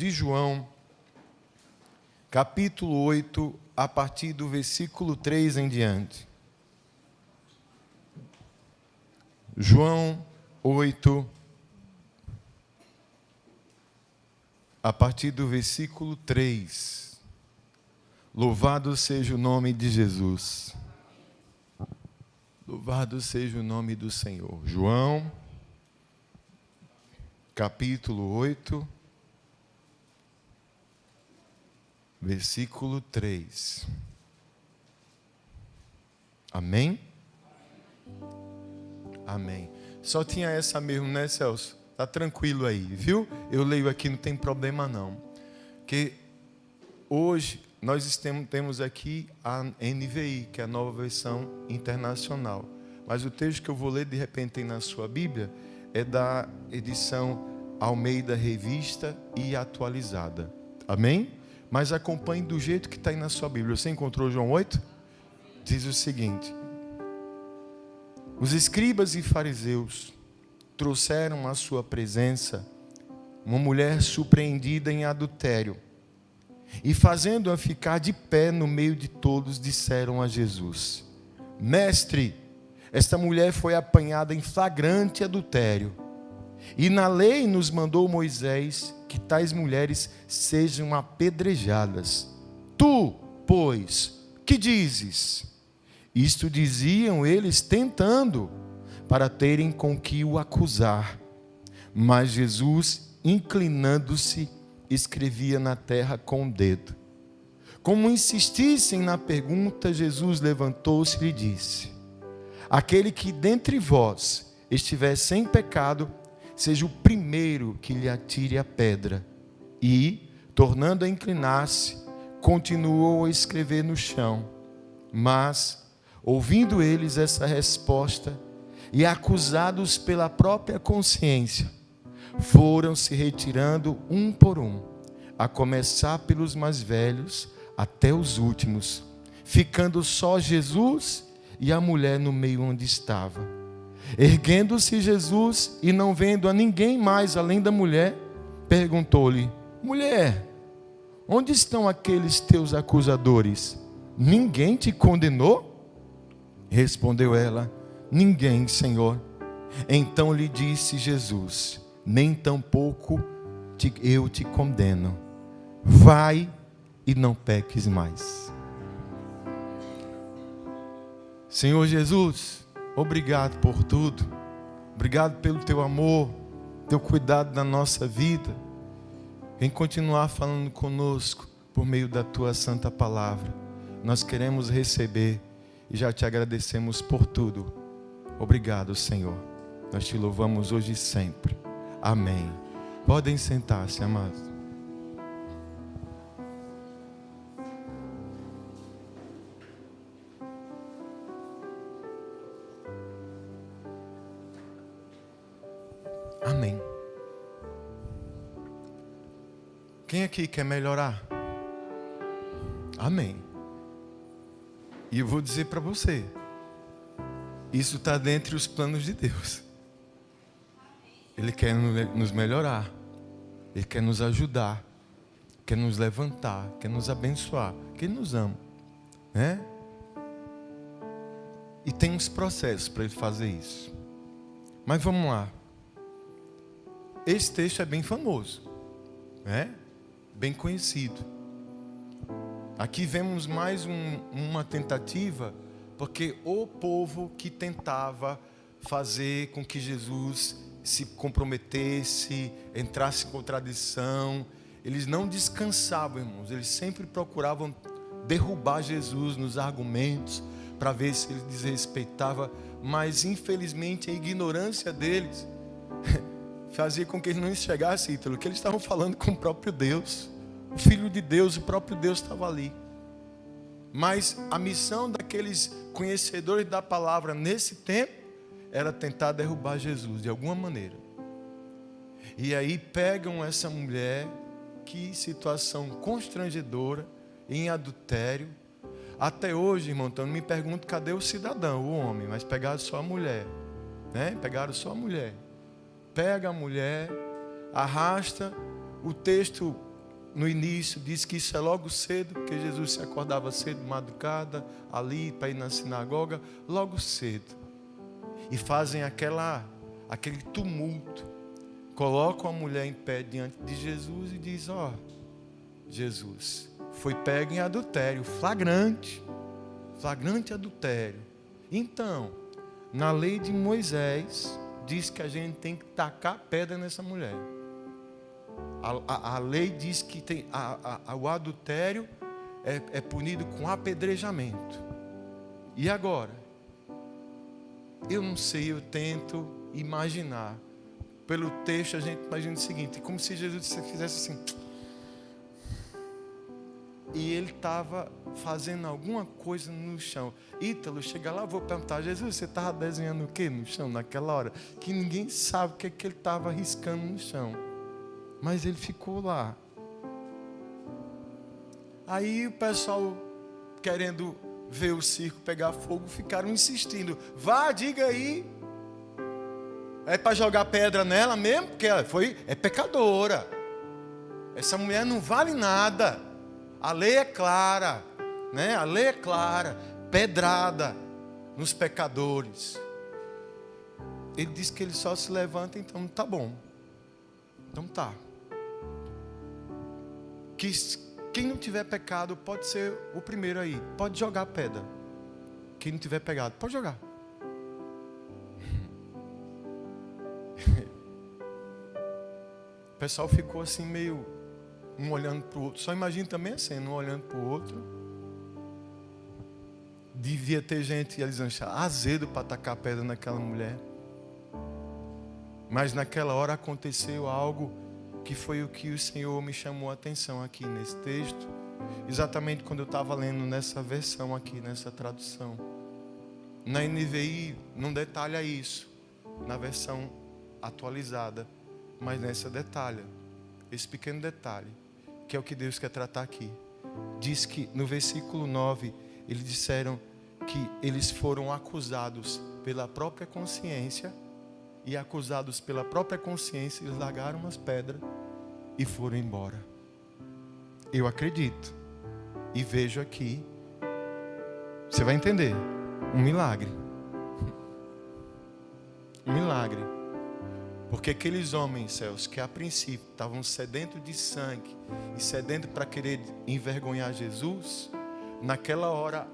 de João, capítulo 8, a partir do versículo 3 em diante. João 8, a partir do versículo 3. Louvado seja o nome de Jesus. Louvado seja o nome do Senhor. João, capítulo 8, versículo 3. Amém? Amém. Só tinha essa mesmo, né, Celso? Tá tranquilo aí, viu? Eu leio aqui, não tem problema não. Porque hoje nós temos aqui a NVI, que é a nova versão internacional. Mas o texto que eu vou ler, de repente, tem na sua Bíblia, é da edição Almeida Revista e Atualizada. Amém? Mas acompanhe do jeito que está aí na sua Bíblia. Você encontrou João 8? Diz o seguinte: os escribas e fariseus trouxeram à sua presença uma mulher surpreendida em adultério. E fazendo-a ficar de pé no meio de todos, disseram a Jesus: Mestre, esta mulher foi apanhada em flagrante adultério. E na lei nos mandou Moisés que tais mulheres sejam apedrejadas. Tu, pois, que dizes? Isto diziam eles tentando, para terem com que o acusar. Mas Jesus, inclinando-se, escrevia na terra com o dedo. Como insistissem na pergunta, Jesus levantou-se e lhe disse: aquele que dentre vós estiver sem pecado, seja o primeiro que lhe atire a pedra. E, tornando a inclinar-se, continuou a escrever no chão. Mas, ouvindo eles essa resposta, e acusados pela própria consciência, foram se retirando um por um, a começar pelos mais velhos até os últimos, ficando só Jesus e a mulher no meio onde estava. Erguendo-se Jesus e não vendo a ninguém mais além da mulher, perguntou-lhe: mulher, onde estão aqueles teus acusadores? Ninguém te condenou? Respondeu ela: ninguém, Senhor. Então lhe disse Jesus: nem tampouco eu te condeno. Vai e não peques mais. Senhor Jesus, obrigado por tudo. Obrigado pelo teu amor, teu cuidado na nossa vida. Vem continuar falando conosco por meio da tua santa palavra. Nós queremos receber e já te agradecemos por tudo. Obrigado, Senhor. Nós te louvamos hoje e sempre. Amém. Podem sentar-se, amados. Amém. Quem aqui quer melhorar? Amém. E eu vou dizer para você, isso está dentre os planos de Deus. Ele quer nos melhorar. Ele quer nos ajudar. Quer nos levantar. Quer nos abençoar. Porque Ele nos ama. Né? E tem uns processos para Ele fazer isso. Mas vamos lá. Esse texto é bem famoso. Né? Bem conhecido. Aqui vemos mais uma tentativa. Porque o povo que tentava fazer com que Jesus se comprometesse, entrasse em contradição, eles não descansavam, irmãos. Eles sempre procuravam derrubar Jesus nos argumentos, para ver se ele desrespeitava. Mas infelizmente a ignorância deles fazia com que eles não enxergassem, Ítalo, que eles estavam falando com o próprio Deus. O Filho de Deus, o próprio Deus estava ali. Mas a missão daqueles conhecedores da palavra nesse tempo era tentar derrubar Jesus de alguma maneira. E aí pegam essa mulher, que situação constrangedora, em adultério. Até hoje, irmão, então não me pergunto cadê o cidadão, o homem, mas pegaram só a mulher, né? Pegaram só a mulher. Pega a mulher, arrasta. O texto no início, diz que isso é logo cedo, porque Jesus se acordava cedo, madrugada, ali para ir na sinagoga, logo cedo. E fazem aquele tumulto. Colocam a mulher em pé diante de Jesus e diz: Jesus foi pego em adultério, flagrante adultério. Então, na lei de Moisés, diz que a gente tem que tacar pedra nessa mulher. A lei diz que o adultério é punido com apedrejamento. E agora? Eu não sei, eu tento imaginar. Pelo texto a gente imagina o seguinte, como se Jesus fizesse assim. E ele estava fazendo alguma coisa no chão. Ítalo, chega lá, eu vou perguntar: Jesus, você estava desenhando o que no chão naquela hora? Que ninguém sabe o que ele estava riscando no chão. Mas ele ficou lá. Aí o pessoal, querendo ver o circo pegar fogo, ficaram insistindo: vá, diga aí. É para jogar pedra nela mesmo? Porque é pecadora. Essa mulher não vale nada. A lei é clara, né? A lei é clara. Pedrada nos pecadores. Ele diz que ele só se levanta, então tá bom. Então tá. Quem não tiver pecado pode ser o primeiro aí. Pode jogar pedra. Quem não tiver pecado, pode jogar. O pessoal ficou assim meio um olhando para o outro. Só imagina também assim, um olhando para o outro. Devia ter gente, eles acharam, azedo para tacar pedra naquela mulher. Mas naquela hora aconteceu algo que foi o que o Senhor me chamou a atenção aqui nesse texto. Exatamente quando eu estava lendo nessa versão aqui, nessa tradução. Na NVI não detalha isso. Na versão atualizada. Mas nessa detalha, esse pequeno detalhe, que é o que Deus quer tratar aqui. Diz que no versículo 9, eles disseram que eles foram acusados pela própria consciência, e acusados pela própria consciência, eles largaram as pedras e foram embora. Eu acredito e vejo aqui, você vai entender, um milagre. Um milagre. Porque aqueles homens, céus, que a princípio estavam sedentos de sangue e sedentos para querer envergonhar Jesus, naquela hora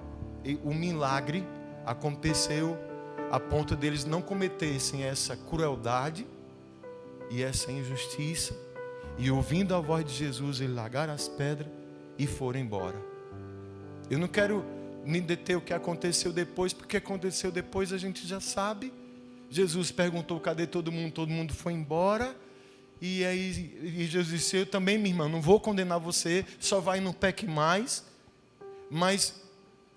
o milagre aconteceu a ponto deles não cometessem essa crueldade e essa injustiça. E ouvindo a voz de Jesus, eles largaram as pedras e foram embora. Eu não quero nem deter o que aconteceu depois, porque aconteceu depois a gente já sabe. Jesus perguntou: cadê todo mundo? Todo mundo foi embora. E aí Jesus disse: eu também, minha irmã, não vou condenar você, só vai e não peque mais. Mas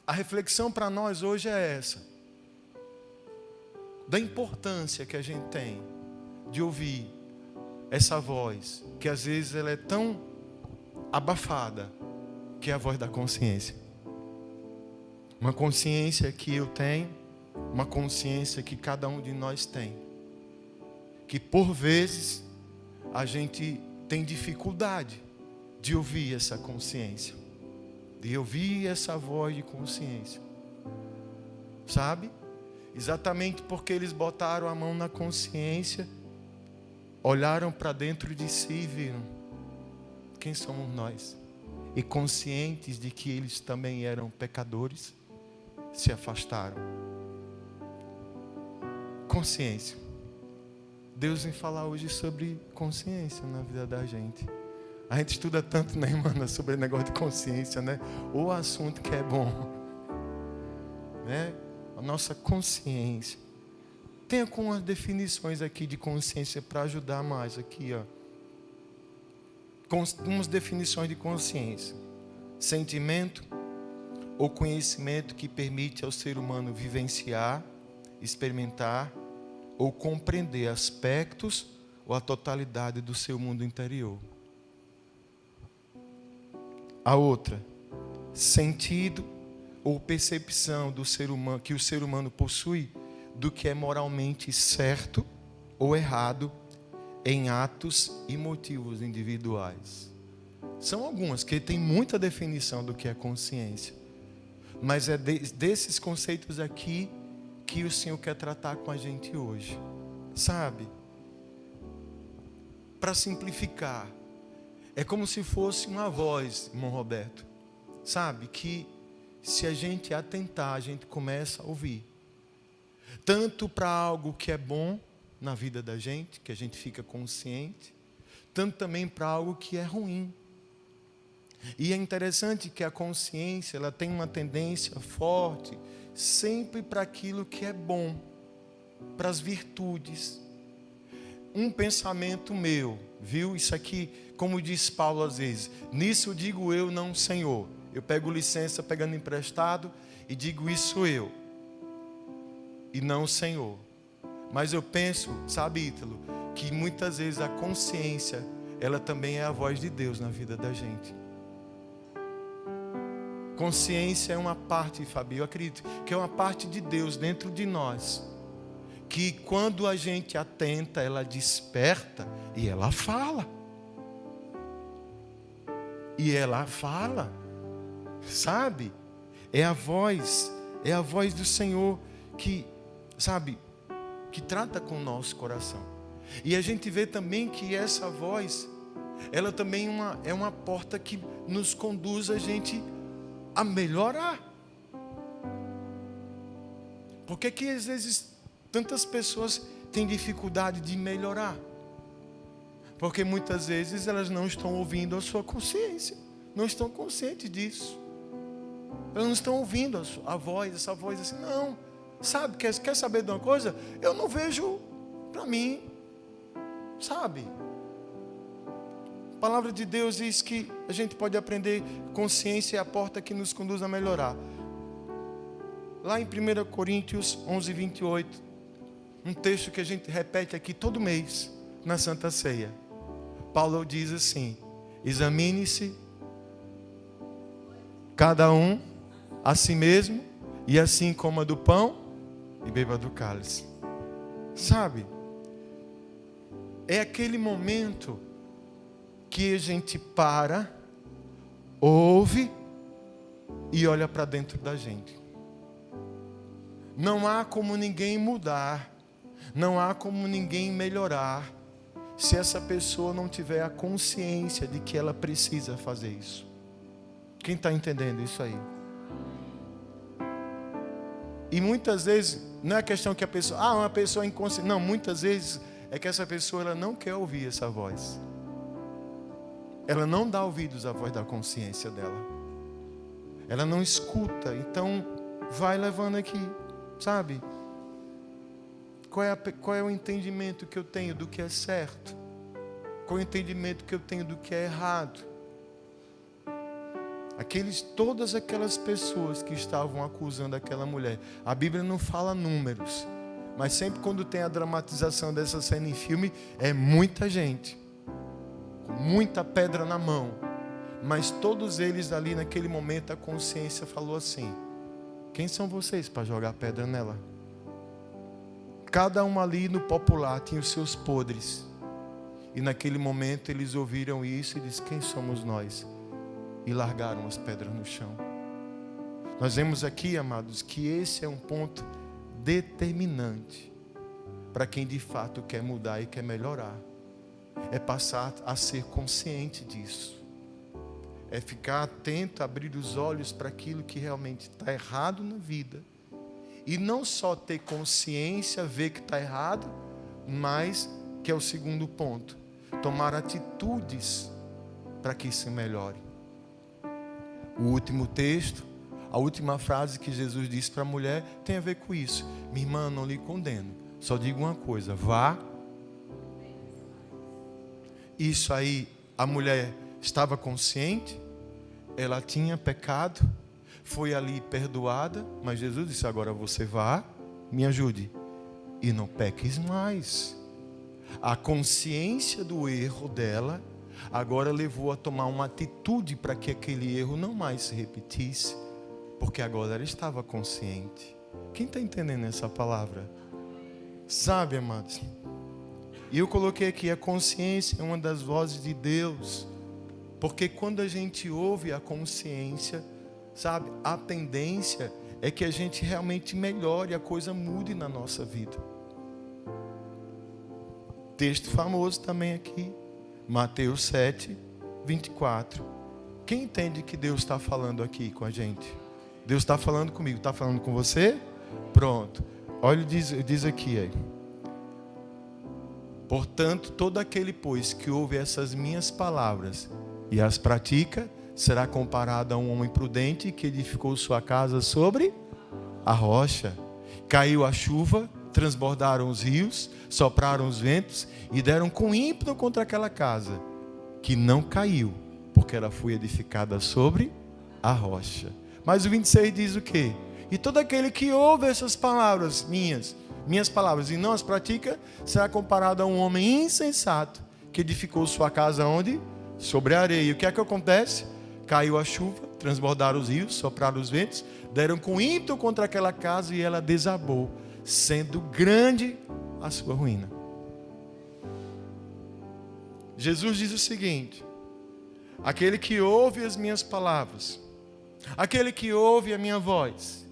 a reflexão para nós hoje é essa: da importância que a gente tem de ouvir essa voz, que às vezes ela é tão abafada, que é a voz da consciência. Uma consciência que eu tenho, uma consciência que cada um de nós tem, que por vezes a gente tem dificuldade de ouvir essa consciência, de ouvir essa voz de consciência, sabe? Exatamente porque eles botaram a mão na consciência, olharam para dentro de si e viram quem somos nós, e conscientes de que eles também eram pecadores, se afastaram. Consciência. Deus vem falar hoje sobre consciência na vida da gente. A gente estuda tanto, né, irmã, sobre o negócio de consciência, né? O assunto que é bom, né? A nossa consciência. Tem algumas definições aqui de consciência para ajudar mais aqui, ó. Umas definições de consciência: sentimento ou conhecimento que permite ao ser humano vivenciar, experimentar ou compreender aspectos ou a totalidade do seu mundo interior. A outra, sentido ou percepção do ser humano, que o ser humano possui do que é moralmente certo ou errado em atos e motivos individuais. São algumas, que tem muita definição do que é consciência. Mas é desses conceitos aqui que o Senhor quer tratar com a gente hoje. Sabe? Para simplificar, é como se fosse uma voz, irmão Roberto. Sabe? Que se a gente atentar, a gente começa a ouvir. Tanto para algo que é bom na vida da gente, que a gente fica consciente, tanto também para algo que é ruim. E é interessante que a consciência, ela tem uma tendência forte sempre para aquilo que é bom, para as virtudes. Um pensamento meu, viu? Isso aqui, como diz Paulo às vezes, nisso digo eu, não o Senhor. Eu pego licença pegando emprestado e digo isso eu, e não o Senhor. Mas eu penso, sabe, Ítalo, que muitas vezes a consciência, ela também é a voz de Deus na vida da gente. Consciência é uma parte, Fabio, eu acredito que é uma parte de Deus dentro de nós, que quando a gente atenta, ela desperta e ela fala. E ela fala, sabe? É a voz do Senhor que, sabe, que trata com o nosso coração. E a gente vê também que essa voz, ela também é uma porta que nos conduz a gente a melhorar. Por que às vezes tantas pessoas têm dificuldade de melhorar? Porque muitas vezes elas não estão ouvindo a sua consciência, não estão conscientes disso. Elas não estão ouvindo a voz, essa voz assim, não. Sabe, quer saber de uma coisa? Eu não vejo para mim, sabe? A palavra de Deus diz que a gente pode aprender, consciência é a porta que nos conduz a melhorar. Lá em 1 Coríntios 11, 28, um texto que a gente repete aqui todo mês, na Santa Ceia. Paulo diz assim: examine-se cada um a si mesmo, e assim coma do pão e beba do cálice. Sabe? É aquele momento que a gente para, ouve e olha para dentro da gente. Não há como ninguém mudar, não há como ninguém melhorar, se essa pessoa não tiver a consciência de que ela precisa fazer isso. Quem está entendendo isso aí? E muitas vezes, não é questão que a pessoa, uma pessoa inconsciente. Não, muitas vezes é que essa pessoa ela não quer ouvir essa voz. Ela não dá ouvidos à voz da consciência dela. Ela não escuta. Então, vai levando aqui, sabe? Qual é o entendimento que eu tenho do que é certo? Qual é o entendimento que eu tenho do que é errado? Todas aquelas pessoas que estavam acusando aquela mulher. A Bíblia não fala números, mas sempre quando tem a dramatização dessa cena em filme, é muita gente, com muita pedra na mão. Mas todos eles ali naquele momento, a consciência falou assim: quem são vocês para jogar pedra nela? Cada um ali no popular tinha os seus podres. E naquele momento eles ouviram isso e disseram: quem somos nós? E largaram as pedras no chão. Nós vemos aqui, amados, que esse é um ponto determinante para quem de fato quer mudar e quer melhorar. É passar a ser consciente disso. É ficar atento, abrir os olhos para aquilo que realmente está errado na vida. E não só ter consciência, ver que está errado, mas, que é o segundo ponto, tomar atitudes para que isso melhore. O último texto, a última frase que Jesus disse para a mulher tem a ver com isso. Minha irmã, não lhe condeno, só digo uma coisa: vá. Isso aí, a mulher estava consciente, ela tinha pecado, foi ali perdoada, mas Jesus disse: agora você vá, me ajude e não peques mais. A consciência do erro dela agora levou a tomar uma atitude para que aquele erro não mais se repetisse, porque agora ela estava consciente. Quem está entendendo essa palavra? Sabe, amados? E eu coloquei aqui: a consciência é uma das vozes de Deus Porque quando a gente ouve a consciência, sabe, a tendência é que a gente realmente melhore, a coisa mude na nossa vida. Texto famoso também aqui, Mateus 7, 24. Quem entende que Deus está falando aqui com a gente? Deus está falando comigo, está falando com você? Pronto. Olha, diz aqui aí. Portanto, todo aquele, pois, que ouve essas minhas palavras e as pratica, será comparado a um homem prudente que edificou sua casa sobre a rocha. Caiu a chuva, transbordaram os rios, sopraram os ventos e deram com ímpeto contra aquela casa, que não caiu, porque ela foi edificada sobre a rocha. Mas o 26 diz o quê? E todo aquele que ouve essas palavras minhas palavras, e não as pratica, será comparado a um homem insensato, que edificou sua casa onde? Sobre a areia. E o que é que acontece? Caiu a chuva, transbordaram os rios, sopraram os ventos, deram com ímpeto contra aquela casa e ela desabou, sendo grande a sua ruína. Jesus diz o seguinte: aquele que ouve as minhas palavras, aquele que ouve a minha voz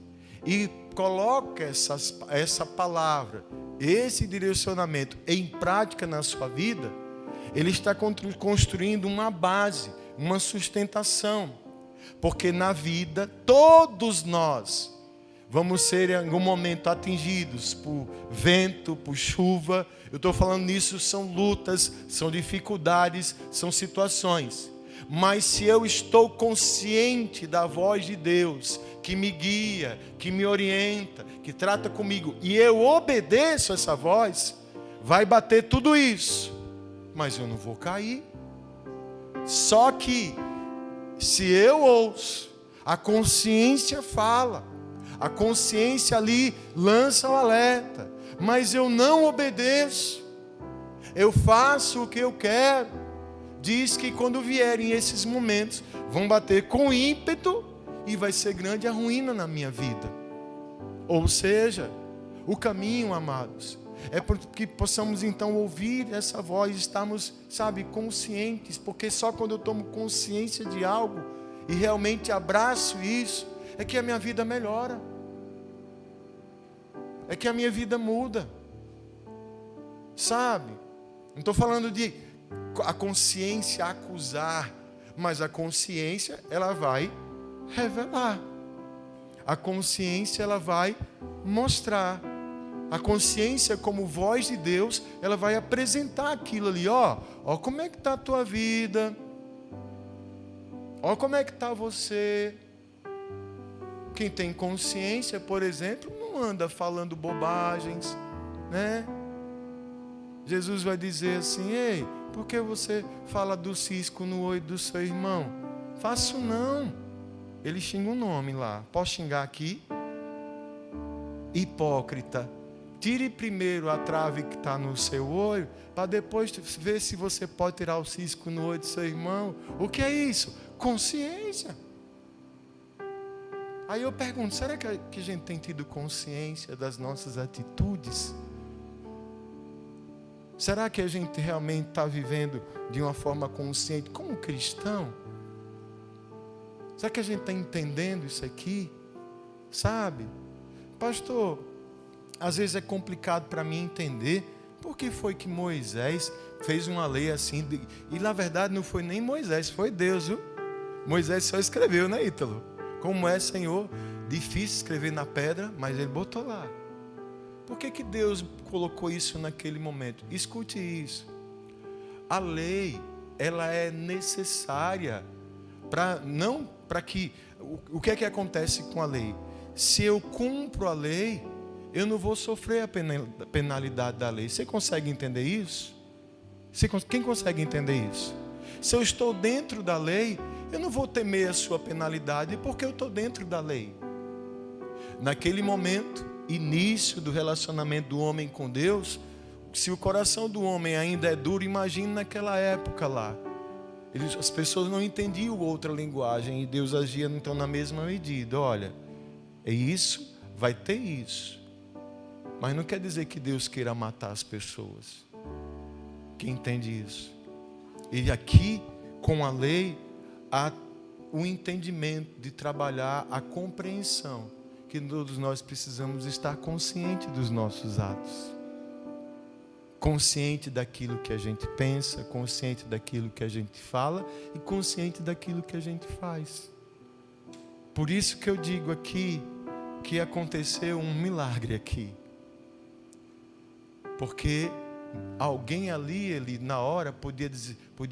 e coloca essa palavra, esse direcionamento em prática na sua vida, ele está construindo uma base, uma sustentação. Porque na vida, todos nós vamos ser em algum momento atingidos por vento, por chuva. Eu estou falando nisso, são lutas, são dificuldades, são situações. Mas se eu estou consciente da voz de Deus, que me guia, que me orienta, que trata comigo, e eu obedeço essa voz, vai bater tudo isso, mas eu não vou cair. Só que, se eu ouço, a consciência fala, a consciência ali lança o alerta, mas eu não obedeço, eu faço o que eu quero, diz que quando vierem esses momentos, vão bater com ímpeto e vai ser grande a ruína na minha vida. Ou seja, o caminho, amados, é porque possamos então ouvir essa voz, estarmos, conscientes, porque só quando eu tomo consciência de algo e realmente abraço isso, é que a minha vida melhora, é que a minha vida muda, não estou falando de a consciência acusar, mas a consciência, ela vai revelar, a consciência, ela vai mostrar. A consciência, como voz de Deus, ela vai apresentar aquilo ali. Ó como é que está a tua vida. Ó como é que está você. Quem tem consciência, por exemplo, não anda falando bobagens, né? Jesus vai dizer assim: ei, por que você fala do cisco no olho do seu irmão? Faço não. Ele xinga um nome lá. Posso xingar aqui? Hipócrita. Tire primeiro a trave que está no seu olho, para depois ver se você pode tirar o cisco no olho do seu irmão. O que é isso? Consciência. Aí eu pergunto, será que a gente tem tido consciência das nossas atitudes? Será que a gente realmente está vivendo de uma forma consciente como cristão? Será que a gente está entendendo isso aqui? Pastor, às vezes é complicado para mim entender por que foi que Moisés fez uma lei assim. E na verdade não foi nem Moisés, foi Deus, viu? Moisés só escreveu, né, Ítalo? Como é, Senhor, difícil escrever na pedra, mas ele botou lá. Por que Deus colocou isso naquele momento? Escute isso. A lei, ela é necessária para que... O que é que acontece com a lei? Se eu cumpro a lei, eu não vou sofrer a penalidade da lei. Você consegue entender isso? Quem consegue entender isso? Se eu estou dentro da lei, eu não vou temer a sua penalidade, porque eu estou dentro da lei. Naquele momento, início do relacionamento do homem com Deus, se o coração do homem ainda é duro, imagine naquela época lá. As pessoas não entendiam outra linguagem, e Deus agia então na mesma medida. Olha, é isso, vai ter isso. Mas não quer dizer que Deus queira matar as pessoas. Quem entende isso? E aqui, com a lei, o entendimento, de trabalhar a compreensão que todos nós precisamos estar consciente dos nossos atos. Consciente daquilo que a gente pensa, consciente daquilo que a gente fala e consciente daquilo que a gente faz. Por isso que eu digo aqui que aconteceu um milagre aqui. Porque alguém ali, ele na hora podia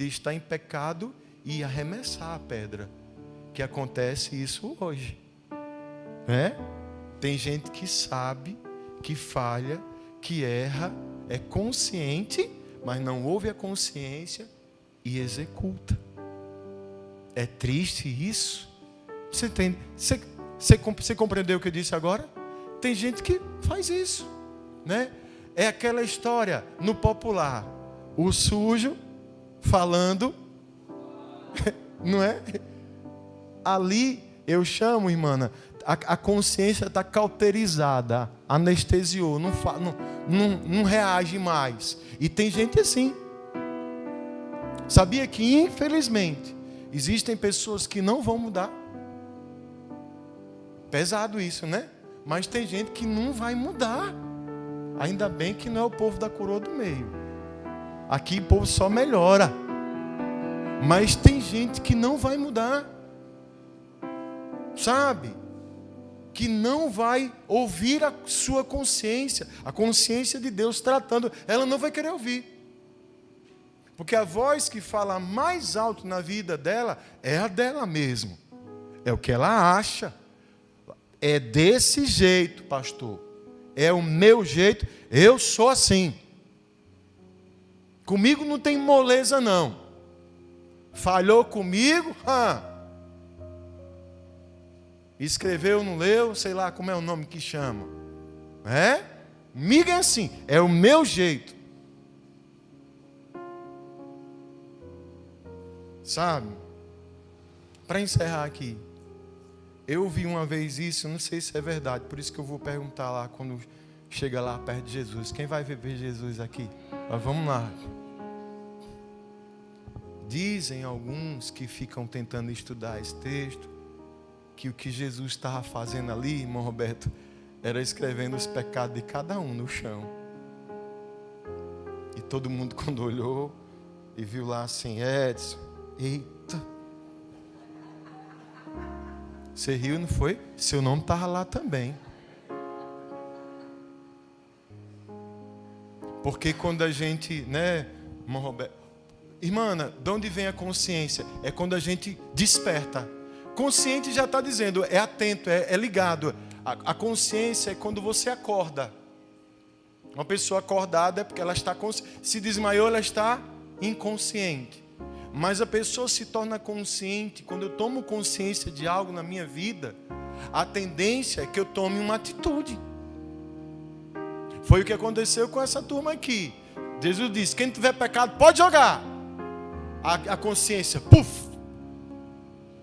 estar em pecado e arremessar a pedra. Que acontece isso hoje. Tem gente que sabe, que falha, que erra, é consciente, mas não ouve a consciência e executa. É triste isso. Você entende? Você compreendeu o que eu disse agora? Tem gente que faz isso, né? É aquela história no popular, o sujo falando, não é? Ali eu chamo, irmã, a consciência está cauterizada, anestesiou, não reage mais. E tem gente assim. Sabia que, infelizmente, existem pessoas que não vão mudar? Pesado isso, né? Mas tem gente que não vai mudar. Ainda bem que não é o povo da coroa do meio. Aqui o povo só melhora. Mas tem gente que não vai mudar. Sabe? Que não vai ouvir a sua consciência. A consciência de Deus tratando. Ela não vai querer ouvir. Porque a voz que fala mais alto na vida dela é a dela mesmo. É o que ela acha. É desse jeito, pastor. É o meu jeito. Eu sou assim. Comigo não tem moleza, não. Falhou comigo? Escreveu, não leu? Sei lá como é o nome que chama. Comigo é assim. É o meu jeito. Sabe? Para encerrar aqui. Eu ouvi uma vez isso, não sei se é verdade, por isso que eu vou perguntar lá quando chega lá perto de Jesus. Quem vai ver Jesus aqui? Mas vamos lá. Dizem alguns que ficam tentando estudar esse texto, que o que Jesus estava fazendo ali, irmão Roberto, era escrevendo os pecados de cada um no chão. E todo mundo quando olhou e viu lá assim, Edson, eita. Você riu, não foi? Seu nome estava lá também. Porque quando a gente, né, irmão Roberto, irmã, de onde vem a consciência? É quando a gente desperta. Consciente já está dizendo, é atento, é ligado. A consciência é quando você acorda. Uma pessoa acordada é porque ela está consciente. Se desmaiou, ela está inconsciente. Mas a pessoa se torna consciente. Quando eu tomo consciência de algo na minha vida, a tendência é que eu tome uma atitude. Foi o que aconteceu com essa turma aqui. Jesus disse, quem tiver pecado pode jogar. A consciência, puf.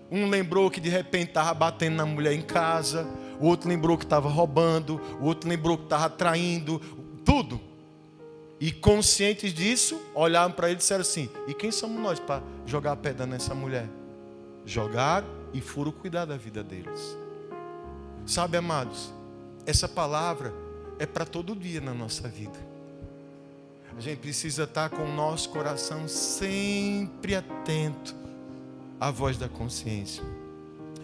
Um lembrou que de repente estava batendo na mulher em casa. O outro lembrou que estava roubando. O outro lembrou que estava traindo. Tudo. E conscientes disso, olharam para ele e disseram assim, e quem somos nós para jogar a pedra nessa mulher? Jogaram e foram cuidar da vida deles. Sabe, amados, essa palavra é para todo dia na nossa vida. A gente precisa estar com o nosso coração sempre atento à voz da consciência.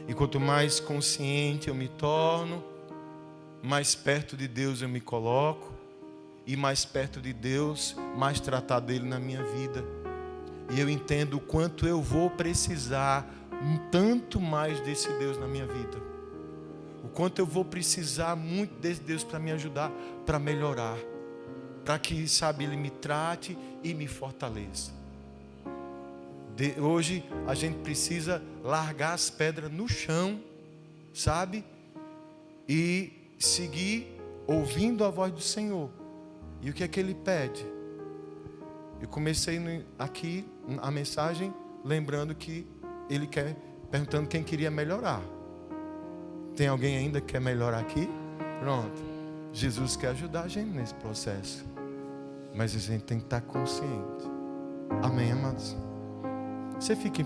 E quanto mais consciente eu me torno, mais perto de Deus eu me coloco. E mais perto de Deus, mais tratar dele na minha vida. E eu entendo o quanto eu vou precisar tanto mais desse Deus na minha vida. O quanto eu vou precisar muito desse Deus para me ajudar, para melhorar. Para que, sabe, Ele me trate e me fortaleça. Hoje a gente precisa largar as pedras no chão, sabe? E seguir ouvindo a voz do Senhor. E o que é que Ele pede? Eu comecei aqui a mensagem lembrando que Ele quer, perguntando quem queria melhorar. Tem alguém ainda que quer melhorar aqui? Pronto. Jesus quer ajudar a gente nesse processo. Mas a gente tem que estar consciente. Amém, amados? Você fica em